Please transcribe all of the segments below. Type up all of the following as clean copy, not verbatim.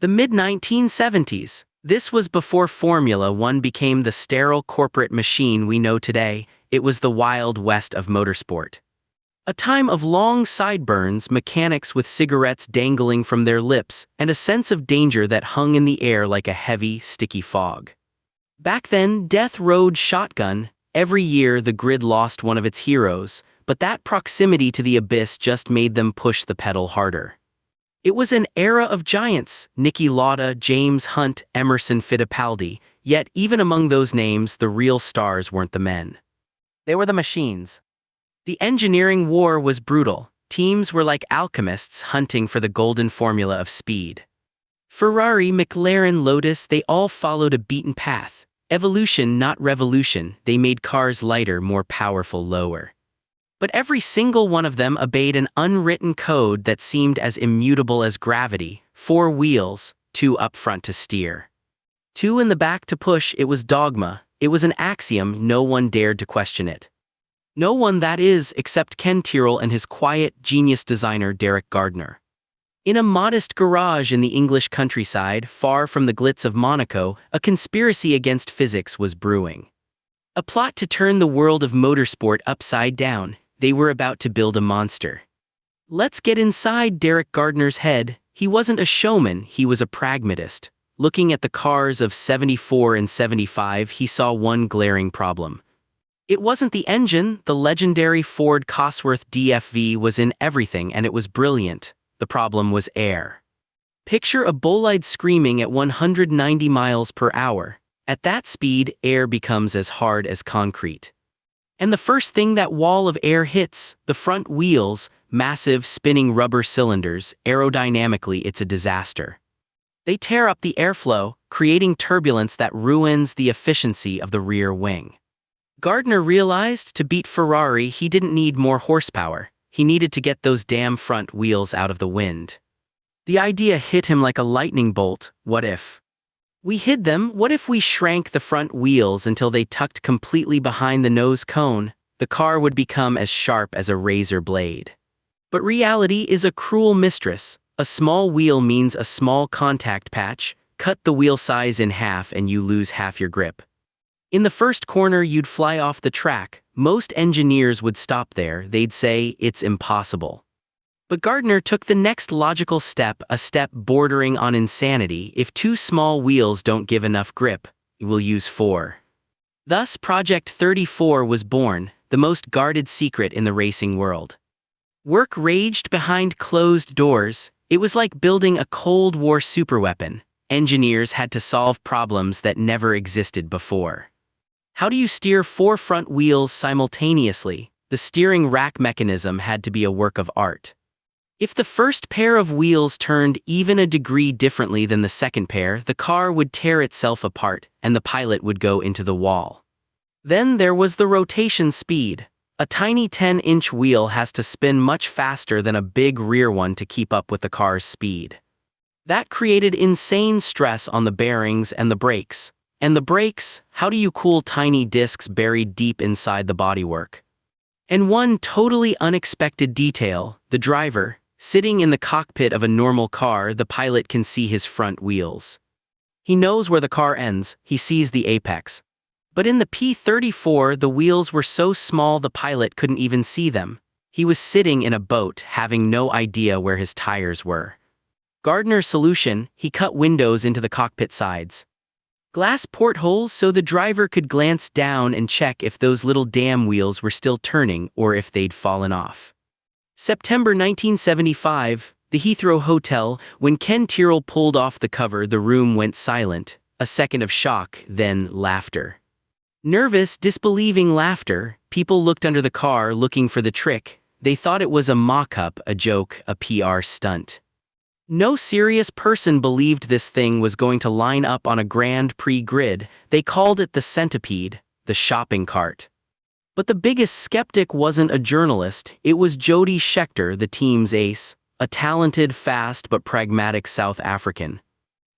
The mid-1970s. This was before Formula One became the sterile corporate machine we know today. It was the Wild West of motorsport. A time of long sideburns, mechanics with cigarettes dangling from their lips, and a sense of danger that hung in the air like a heavy, sticky fog. Back then, death rode shotgun. Every year the grid lost one of its heroes, but that proximity to the abyss just made them push the pedal harder. It was an era of giants: Niki Lauda, James Hunt, Emerson Fittipaldi, yet even among those names the real stars weren't the men. They were the machines. The engineering war was brutal. Teams were like alchemists hunting for the golden formula of speed. Ferrari, McLaren, Lotus, they all followed a beaten path. Evolution, not revolution. They made cars lighter, more powerful, lower. But every single one of them obeyed an unwritten code that seemed as immutable as gravity: 4 wheels, 2 up front to steer, 2 in the back to push. It was dogma. It was an axiom. No one dared to question it. No one, that is, except Ken Tyrrell and his quiet, genius designer Gardner. In a modest garage in the English countryside, far from the glitz of Monaco, a conspiracy against physics was brewing. A plot to turn the world of motorsport upside down. They were about to build a monster. Let's get inside Gardner's head. He wasn't a showman, he was a pragmatist. Looking at the cars of '74 and '75, he saw one glaring problem. It wasn't the engine. The legendary Ford Cosworth DFV was in everything, and it was brilliant. The problem was air. Picture a bolide screaming at 190 miles per hour. At that speed, air becomes as hard as concrete. And the first thing that wall of air hits, the front wheels, massive spinning rubber cylinders. Aerodynamically, it's a disaster. They tear up the airflow, creating turbulence that ruins the efficiency of the rear wing. Gardner realized to beat Ferrari, he didn't need more horsepower. He needed to get those damn front wheels out of the wind. The idea hit him like a lightning bolt. What if we hid them? What if we shrank the front wheels until they tucked completely behind the nose cone? The car would become as sharp as a razor blade. But reality is a cruel mistress. A small wheel means a small contact patch. Cut the wheel size in half and you lose half your grip. In the first corner you'd fly off the track. Most engineers would stop there. They'd say, it's impossible. But Gardner took the next logical step, a step bordering on insanity. If 2 small wheels don't give enough grip, we'll use 4. Thus, Project 34 was born, the most guarded secret in the racing world. Work raged behind closed doors. It was like building a Cold War superweapon. Engineers had to solve problems that never existed before. How do you steer 4 front wheels simultaneously? The steering rack mechanism had to be a work of art. If the first pair of wheels turned even a degree differently than the second pair, the car would tear itself apart, and the pilot would go into the wall. Then there was the rotation speed. A tiny 10-inch wheel has to spin much faster than a big rear one to keep up with the car's speed. That created insane stress on the bearings and the brakes. And the brakes, how do you cool tiny discs buried deep inside the bodywork? And one totally unexpected detail: the driver. Sitting in the cockpit of a normal car, the pilot can see his front wheels. He knows where the car ends, he sees the apex. But in the P34, the wheels were so small the pilot couldn't even see them. He was sitting in a boat, having no idea where his tires were. Gardner's solution: he cut windows into the cockpit sides. Glass portholes so the driver could glance down and check if those little damn wheels were still turning or if they'd fallen off. September 1975, the Heathrow Hotel. When Ken Tyrrell pulled off the cover, the room went silent. A second of shock, then laughter. Nervous, disbelieving laughter. People looked under the car looking for the trick. They thought it was a mock-up, a joke, a PR stunt. No serious person believed this thing was going to line up on a Grand Prix grid. They called it the centipede, the shopping cart. But the biggest skeptic wasn't a journalist. It was Jody Scheckter, the team's ace, a talented, fast but pragmatic South African.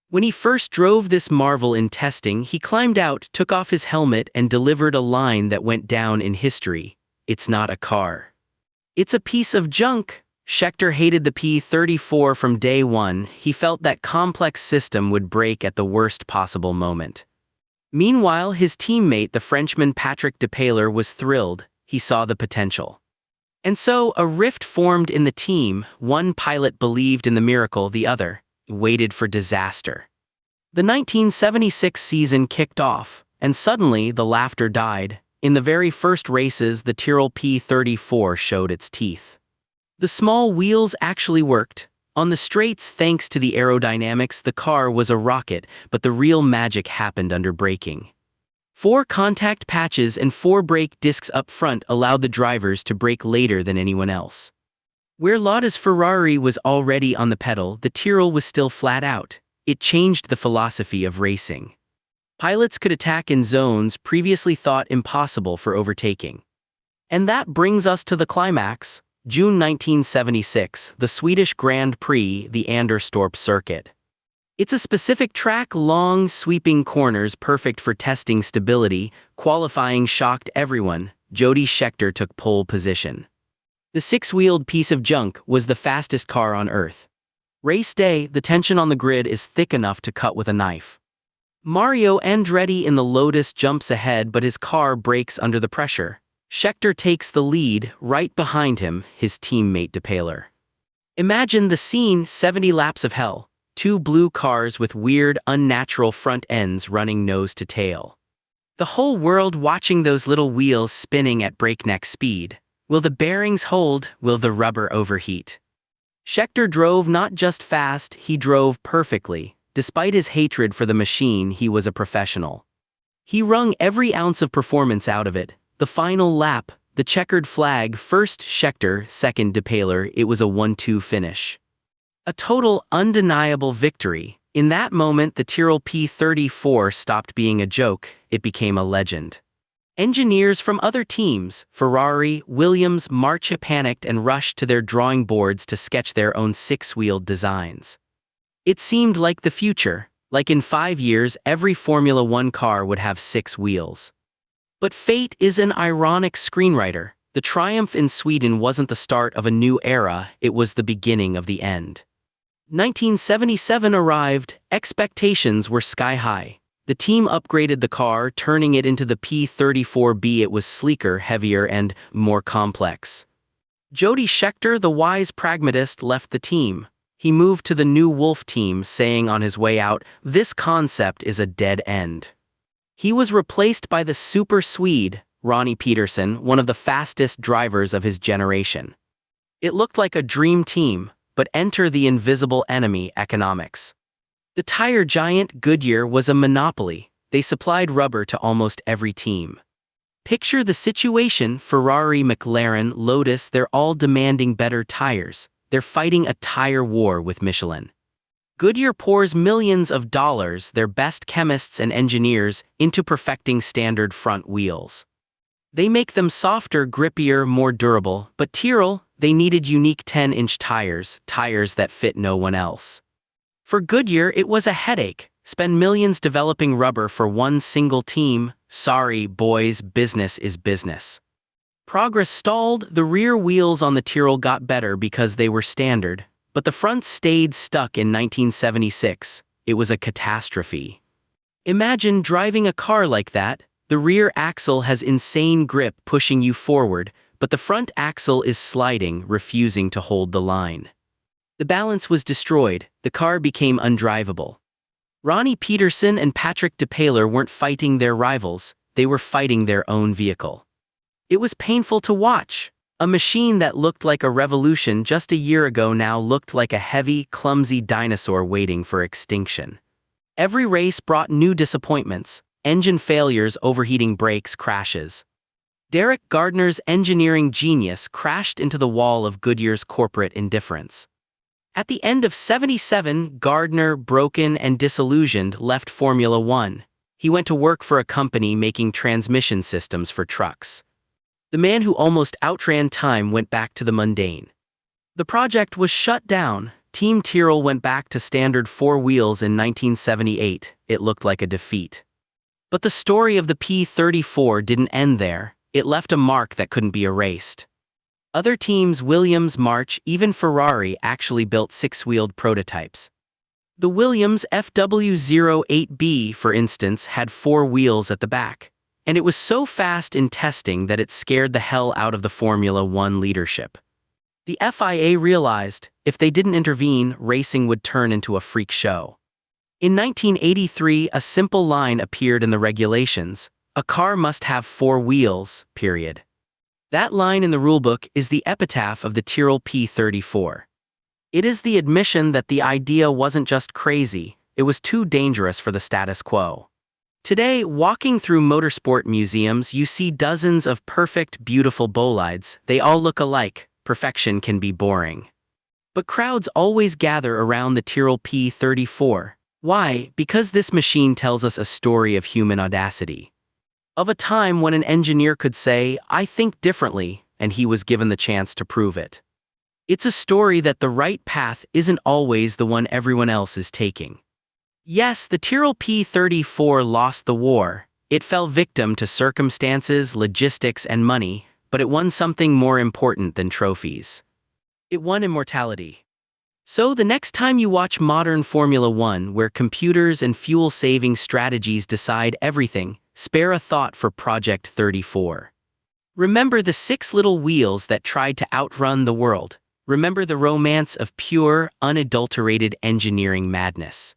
When he first drove this marvel in testing, he climbed out, took off his helmet, and delivered a line that went down in history: "It's not a car. It's a piece of junk." Scheckter hated the P34 from day one. He felt that complex system would break at the worst possible moment. Meanwhile, his teammate, the Frenchman Patrick Depailler, was thrilled. He saw the potential. And so, a rift formed in the team. One pilot believed in the miracle, the other waited for disaster. The 1976 season kicked off, and suddenly the laughter died. In the very first races, the Tyrrell P34 showed its teeth. The small wheels actually worked. On the straights, thanks to the aerodynamics, the car was a rocket, but the real magic happened under braking. 4 contact patches and 4 brake discs up front allowed the drivers to brake later than anyone else. Where Lauda's Ferrari was already on the pedal, the Tyrrell was still flat out. It changed the philosophy of racing. Pilots could attack in zones previously thought impossible for overtaking. And that brings us to the climax. June 1976, the Swedish Grand Prix, the Anderstorp circuit. It's a specific track, long, sweeping corners, perfect for testing stability. Qualifying shocked everyone. Jody Scheckter took pole position. The 6-wheeled piece of junk was the fastest car on Earth. Race day, the tension on the grid is thick enough to cut with a knife. Mario Andretti in the Lotus jumps ahead, but his car breaks under the pressure. Scheckter takes the lead, right behind him, his teammate Depailler. Imagine the scene: 70 laps of hell. 2 blue cars with weird, unnatural front ends running nose to tail. The whole world watching those little wheels spinning at breakneck speed. Will the bearings hold? Will the rubber overheat? Scheckter drove not just fast, he drove perfectly. Despite his hatred for the machine, he was a professional. He wrung every ounce of performance out of it. The final lap, the checkered flag, first Scheckter, second Depailler, it was a 1-2 finish. A total, undeniable victory. In that moment, the Tyrrell P34 stopped being a joke, it became a legend. Engineers from other teams, Ferrari, Williams, March, panicked and rushed to their drawing boards to sketch their own 6-wheeled designs. It seemed like the future, like in 5 years every Formula One car would have 6 wheels. But fate is an ironic screenwriter. The triumph in Sweden wasn't the start of a new era, it was the beginning of the end. 1977 arrived, expectations were sky high. The team upgraded the car, turning it into the P34B. It was sleeker, heavier, and more complex. Jody Scheckter, the wise pragmatist, left the team. He moved to the new Wolf team, saying on his way out, "This concept is a dead end." He was replaced by the super Swede, Ronnie Peterson, one of the fastest drivers of his generation. It looked like a dream team, but enter the invisible enemy: economics. The tire giant Goodyear was a monopoly. They supplied rubber to almost every team. Picture the situation: Ferrari, McLaren, Lotus, they're all demanding better tires. They're fighting a tire war with Michelin. Goodyear pours millions of dollars, their best chemists and engineers, into perfecting standard front wheels. They make them softer, grippier, more durable, but Tyrrell, they needed unique 10-inch tires, tires that fit no one else. For Goodyear, it was a headache. Spend millions developing rubber for one single team? Sorry, boys, business is business. Progress stalled. The rear wheels on the Tyrrell got better because they were standard, but the front stayed stuck in 1976. It was a catastrophe. Imagine driving a car like that. The rear axle has insane grip pushing you forward, but the front axle is sliding, refusing to hold the line. The balance was destroyed. The car became undrivable. Ronnie Peterson and Patrick Depailler weren't fighting their rivals, they were fighting their own vehicle. It was painful to watch. A machine that looked like a revolution just a year ago now looked like a heavy, clumsy dinosaur waiting for extinction. Every race brought new disappointments: engine failures, overheating brakes, crashes. Derek Gardner's engineering genius crashed into the wall of Goodyear's corporate indifference. At the end of '77, Gardner, broken and disillusioned, left Formula One. He went to work for a company making transmission systems for trucks. The man who almost outran time went back to the mundane. The project was shut down. Team Tyrrell went back to standard 4 wheels in 1978. It looked like a defeat. But the story of the P34 didn't end there. It left a mark that couldn't be erased. Other teams, Williams, March, even Ferrari, actually built six-wheeled prototypes. The Williams FW08B, for instance, had four wheels at the back, and it was so fast in testing that it scared the hell out of the Formula One leadership. The FIA realized, if they didn't intervene, racing would turn into a freak show. In 1983, a simple line appeared in the regulations: a car must have four wheels, period. That line in the rulebook is the epitaph of the Tyrrell P34. It is the admission that the idea wasn't just crazy, it was too dangerous for the status quo. Today, walking through motorsport museums, you see dozens of perfect, beautiful bolides. They all look alike. Perfection can be boring. But crowds always gather around the Tyrrell P34. Why? Because this machine tells us a story of human audacity. Of a time when an engineer could say, "I think differently," and he was given the chance to prove it. It's a story that the right path isn't always the one everyone else is taking. Yes, the Tyrrell P34 lost the war. It fell victim to circumstances, logistics, and money, but it won something more important than trophies. It won immortality. So the next time you watch modern Formula One, where computers and fuel-saving strategies decide everything, spare a thought for Project 34. Remember the six little wheels that tried to outrun the world. Remember the romance of pure, unadulterated engineering madness.